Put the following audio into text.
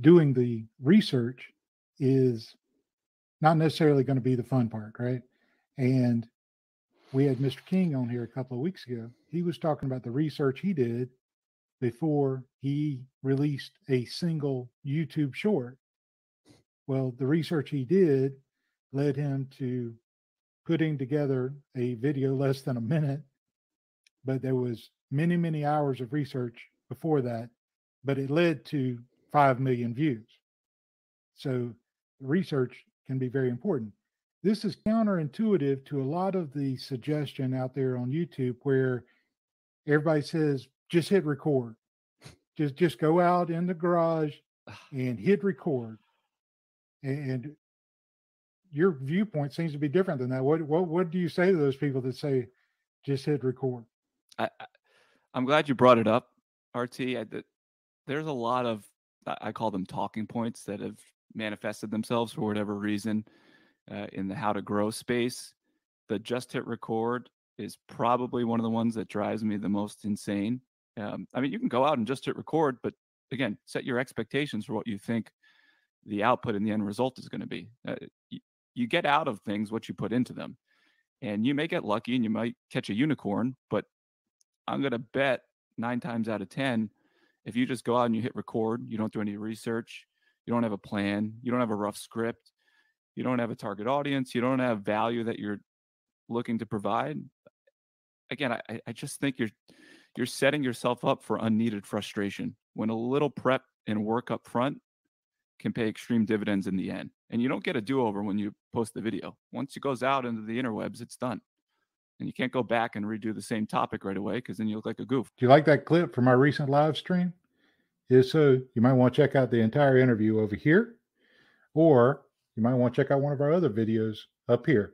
doing the research is not necessarily going to be the fun part, right? And we had Mr. King on here a couple of weeks ago. He was talking about the research he did before he released a single YouTube short. Well, the research he did led him to putting together a video less than a minute, but there was many, many hours of research before that, but it led to 5 million views. So research can be very important. This is counterintuitive to a lot of the suggestion out there on YouTube where everybody says, just hit record. Just go out in the garage and hit record. And your viewpoint seems to be different than that. What do you say to those people that say, just hit record? I'm glad you brought it up, RT. There's a lot of, I call them talking points that have manifested themselves for whatever reason in the how to grow space. The just hit record is probably one of the ones that drives me the most insane. I mean, you can go out and just hit record, but again, set your expectations for what you think the output and the end result is going to be. You get out of things what you put into them, and you may get lucky and you might catch a unicorn, but I'm going to bet 9 times out of 10, if you just go out and you hit record, you don't do any research, you don't have a plan, you don't have a rough script, you don't have a target audience, you don't have value that you're looking to provide. Again, I just think you're setting yourself up for unneeded frustration when a little prep and work up front can pay extreme dividends in the end. And you don't get a do-over when you post the video. Once it goes out into the interwebs, it's done. And you can't go back and redo the same topic right away because then you look like a goof. Do you like that clip from our recent live stream? If so, you might want to check out the entire interview over here, or you might want to check out one of our other videos up here.